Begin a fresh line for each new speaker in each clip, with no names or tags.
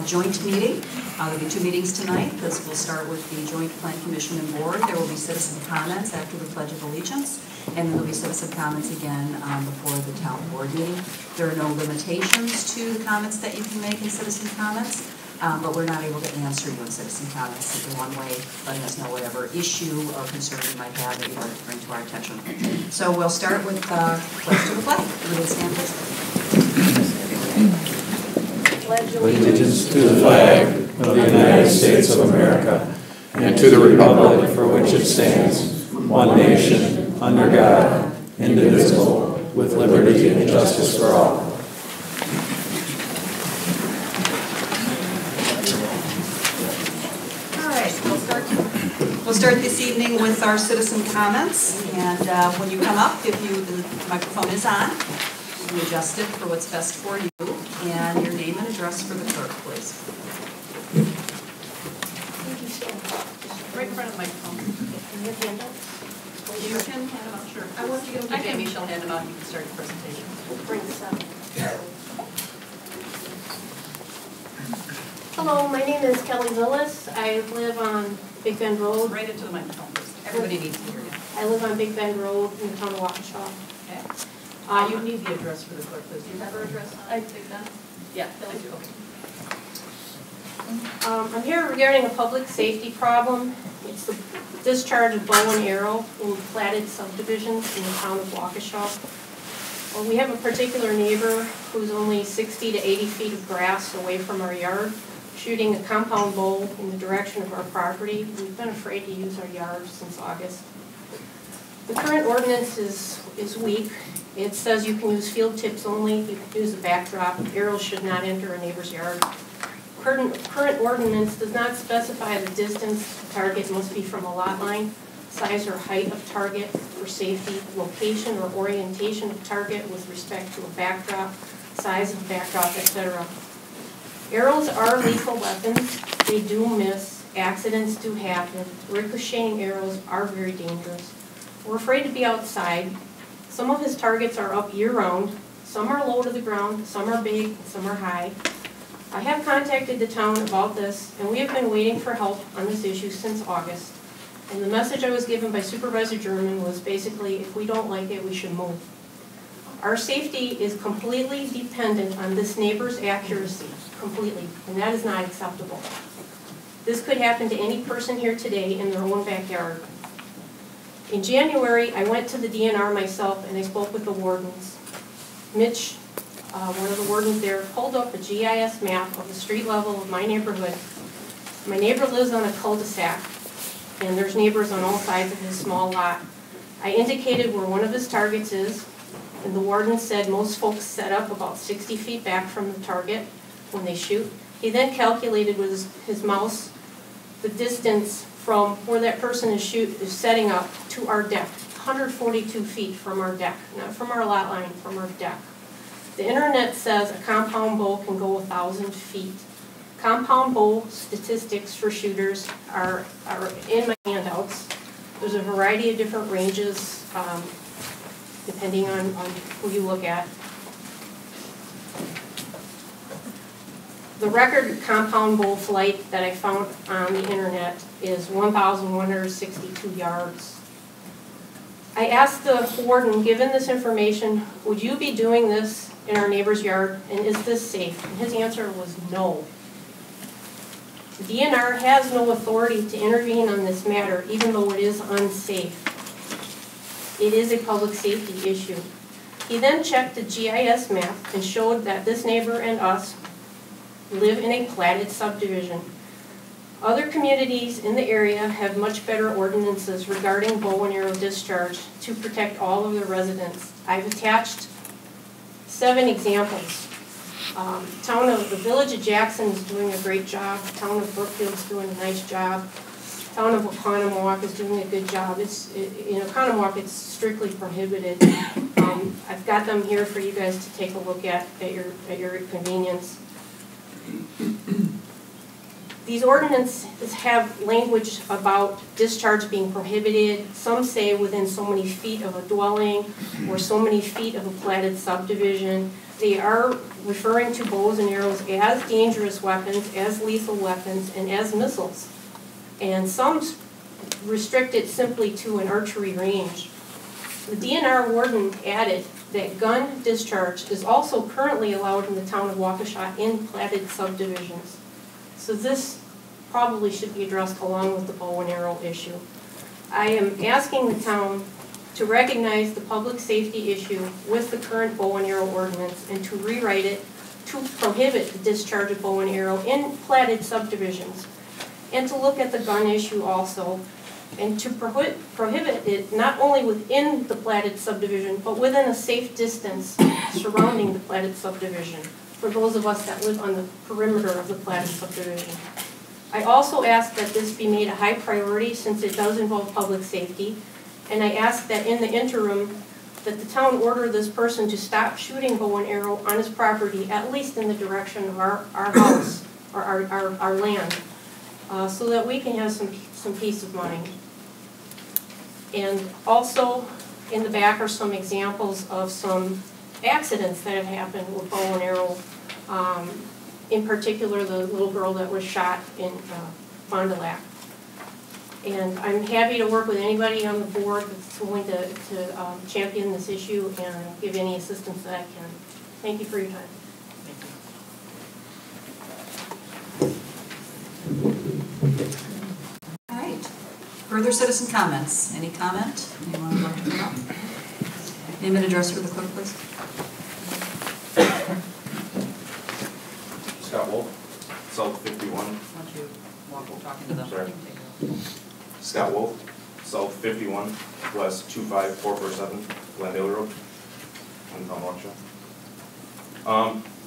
joint meeting. There'll be 2 meetings tonight. This will start with the Joint Plan Commission and Board. There will be citizen comments after the Pledge of Allegiance, and then there'll be citizen comments again before the town board meeting. There are no limitations to the comments that you can make in citizen comments, but we're not able to answer you in citizen comments. Simply one way, letting us know whatever issue or concern you might have that you'd like to bring to our attention. So we'll start with pledge to the flag. Everybody stand, please.
Allegiance to the flag of the United States of America and to the republic for which it stands, one nation, under God, indivisible, with liberty and justice for all.
All right, we'll start this evening with our citizen comments. And when you come up, the microphone is on. You adjust it for what's best for you, and your name and address for the clerk, please.
Thank you, sir.
Right in front of the microphone.
Can you hand out?
You can hand them out, sure.
I want to give them to
Jamie. She'll hand them out. You can start your presentation.
Bring this up. Hello, my name is Kelly Willis. I live on Big Bend Road.
Right into the microphone, please. Everybody needs to hear you.
I live on Big Bend Road in the town of Waukesha.
Okay. You need the address for the clerk, please. Do you have her address on Big Bend? Yeah, Kelly, do. Okay.
I'm here regarding a public safety problem. It's the discharge of bow and arrow in platted subdivisions in the town of Waukesha. Well, we have a particular neighbor who's only 60 to 80 feet of grass away from our yard, shooting a compound bow in the direction of our property. We've been afraid to use our yard since August. The current ordinance is weak. It says you can use field tips only, you can use a backdrop, arrows should not enter a neighbor's yard. Current ordinance does not specify the distance to target must be from a lot line, size or height of target for safety, location or orientation of target with respect to a backdrop, size of backdrop, etc. Arrows are lethal weapons. They do miss. Accidents do happen. Ricocheting arrows are very dangerous. We're afraid to be outside. Some of his targets are up year-round. Some are low to the ground, some are big, and some are high. I have contacted the town about this, and we have been waiting for help on this issue since August. And the message I was given by Supervisor German was basically, if we don't like it, we should move. Our safety is completely dependent on this neighbor's accuracy, completely, and that is not acceptable. This could happen to any person here today in their own backyard. In January, I went to the DNR myself and I spoke with the wardens. Mitch, one of the wardens there, pulled up a GIS map of the street level of my neighborhood. My neighbor lives on a cul-de-sac, and there's neighbors on all sides of his small lot. I indicated where one of his targets is, and the warden said most folks set up about 60 feet back from the target when they shoot. He then calculated with his mouse the distance from where that person is setting up to our deck, 142 feet from our deck, not from our lot line, from our deck. The internet says a compound bow can go 1,000 feet. Compound bow statistics for shooters are in my handouts. There's a variety of different ranges depending on who you look at. The record compound bow flight that I found on the internet is 1,162 yards. I asked the warden, given this information, would you be doing this in our neighbor's yard, and is this safe? And his answer was no. The DNR has no authority to intervene on this matter, even though it is unsafe. It is a public safety issue. He then checked the GIS map and showed that this neighbor and us live in a platted subdivision. Other communities in the area have much better ordinances regarding bow and arrow discharge to protect all of their residents. I've attached 7 examples. The village of Jackson is doing a great job. The town of Brookfield is doing a nice job. The town of Oconomowoc is doing a good job. In Oconomowoc, it's strictly prohibited. I've got them here for you guys to take a look at your convenience. These ordinances have language about discharge being prohibited. Some say within so many feet of a dwelling or so many feet of a platted subdivision. They are referring to bows and arrows as dangerous weapons, as lethal weapons, and as missiles. And some restrict it simply to an archery range. The DNR warden added that gun discharge is also currently allowed in the town of Waukesha in platted subdivisions. So this probably should be addressed along with the bow and arrow issue. I am asking the town to recognize the public safety issue with the current bow and arrow ordinance and to rewrite it to prohibit the discharge of bow and arrow in platted subdivisions. And to look at the gun issue also, and to prohibit it not only within the platted subdivision, but within a safe distance surrounding the platted subdivision for those of us that live on the perimeter of the platted subdivision. I also ask that this be made a high priority since it does involve public safety, and I ask that in the interim that the town order this person to stop shooting bow and arrow on his property, at least in the direction of our house or our land, so that we can have some peace of mind. And also in the back are some examples of some accidents that have happened with bow and arrow. In particular, the little girl that was shot in Fond du Lac. And I'm happy to work with anybody on the board that's willing to champion this issue and give any assistance that I can. Thank you for your time.
All right. Further citizen comments? Any comment? Anyone would like to come up? Name and address for the clerk, please.
Scott Wolf, South 51.
Why don't you walk talking to them?
Sorry. Scott Wolf, South 51, West 25447, Glendale Road, in Waukesha.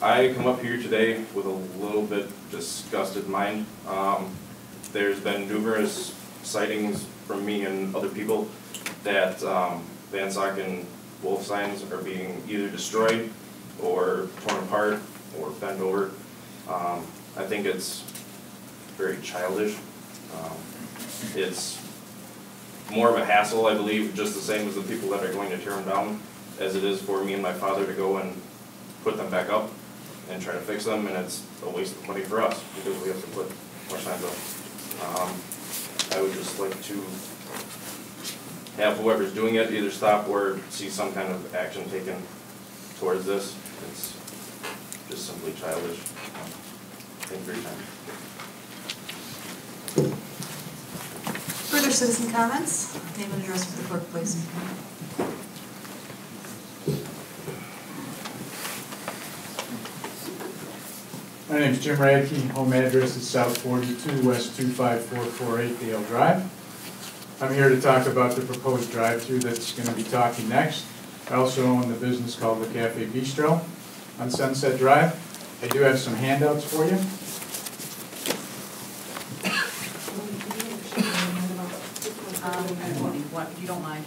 I come up here today with a little bit disgusted mind. There's been numerous sightings from me and other people that Van Sock and Wolf signs are being either destroyed or torn apart or bent over. I think it's very childish. It's more of a hassle, I believe, just the same as the people that are going to tear them down, as it is for me and my father to go and put them back up and try to fix them, and it's a waste of money for us because we have to put more signs up. I would just like to have whoever's doing it either stop or see some kind of action taken towards this. It's just simply childish. Thank you for your time.
Further citizen comments? Name and address for the clerk, please.
My name is Jim Radke. Home address is South 42 West 25448 Dale Drive. I'm here to talk about the proposed drive-through that's going to be talking next. I also own the business called the Cafe Bistro on Sunset Drive. I do have some handouts for you.
If you don't mind.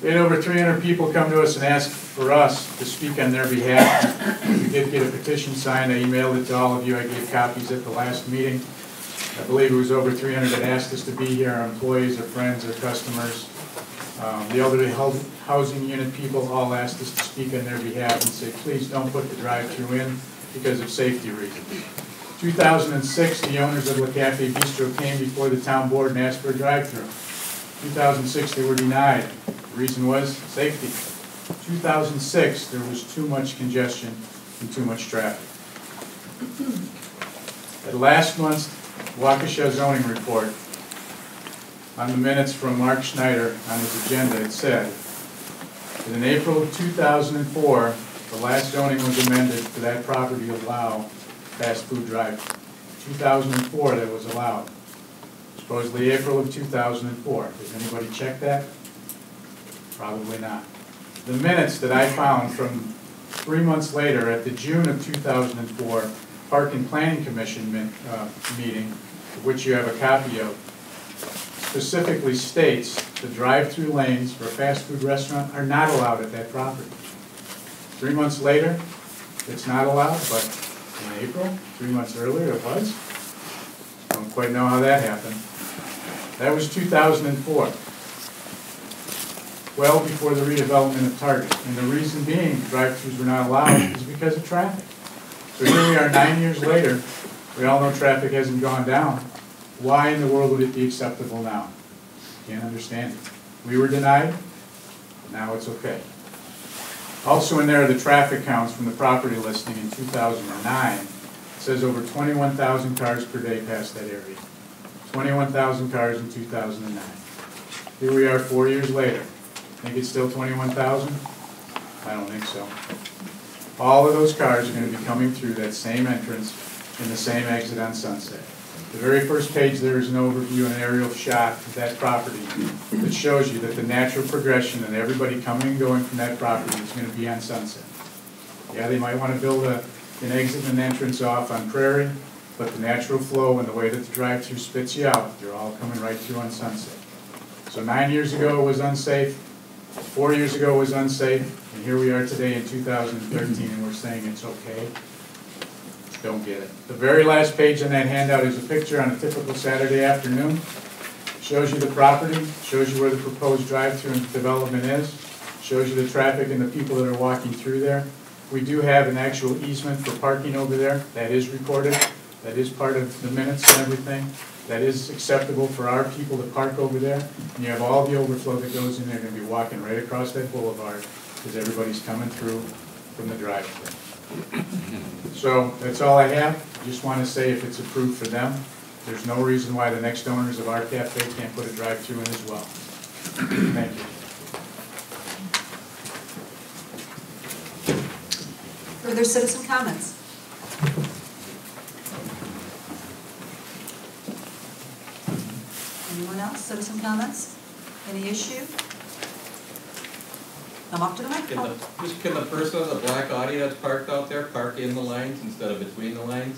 We had over 300 people come to us and ask for us to speak on their behalf. We did get a petition signed. I emailed it to all of you. I gave copies at the last meeting. I believe it was over 300 that asked us to be here, our employees, our friends, our customers. The elderly housing unit people all asked us to speak on their behalf and say, please don't put the drive-through in because of safety reasons. 2006, the owners of Le Cafe Bistro came before the town board and asked for a drive-through. 2006, they were denied. The reason was safety. 2006, there was too much congestion and too much traffic. At last month's Waukesha zoning report, on the minutes from Mark Schneider on his agenda, it said that in April of 2004, the last zoning was amended for that property to allow fast food drive-thru. 2004, that was allowed. Supposedly April of 2004. Does anybody check that? Probably not. The minutes that I found from 3 months later at the June of 2004 Park and Planning Commission meeting, which you have a copy of, specifically states the drive-through lanes for a fast food restaurant are not allowed at that property. 3 months later, it's not allowed, but in April, 3 months earlier, it was. Don't quite know how that happened. That was 2004. well before the redevelopment of Target. And the reason being drive-throughs were not allowed is because of traffic. So here we are 9 years later, we all know traffic hasn't gone down. Why in the world would it be acceptable now? Can't understand it. We were denied, now it's okay. Also in there are the traffic counts from the property listing in 2009. It says over 21,000 cars per day passed that area. 21,000 cars in 2009. Here we are 4 years later. Think it's still 21,000? I don't think so. All of those cars are going to be coming through that same entrance and the same exit on Sunset. The very first page there is an overview, an aerial shot of that property that shows you that the natural progression and everybody coming and going from that property is going to be on Sunset. Yeah, they might want to build an exit and an entrance off on Prairie, but the natural flow and the way that the drive-through spits you out, they're all coming right through on Sunset. So 9 years ago it was unsafe, 4 years ago it was unsafe, and here we are today in 2013 and we're saying it's okay. Don't get it. The very last page on that handout is a picture on a typical Saturday afternoon. Shows you the property, shows you where the proposed drive-through and development is, shows you the traffic and the people that are walking through there. We do have an actual easement for parking over there. That is recorded. That is part of the minutes and everything. That is acceptable for our people to park over there. And you have all the overflow that goes in there. Going to be walking right across that boulevard because everybody's coming through from the drive-through. So that's all I have. Just want to say if it's approved for them, there's no reason why the next owners of our cafe can't put a drive-through in as well. Thank you.
Further citizen comments? Anyone else? Citizen comments? Any issue? Come up to the microphone.
Can the person in the black Audi that's parked out there park in the lines instead of between the lines?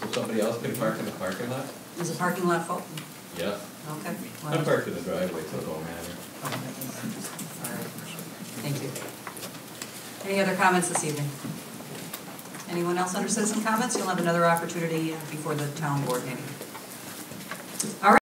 So somebody else can park in the parking lot?
Is the parking lot full?
Yeah.
Okay.
I'm parked in the driveway, so it don't matter.
All right. Thank you. Any other comments this evening? Anyone else under citizen comments? You'll have another opportunity before the town board meeting.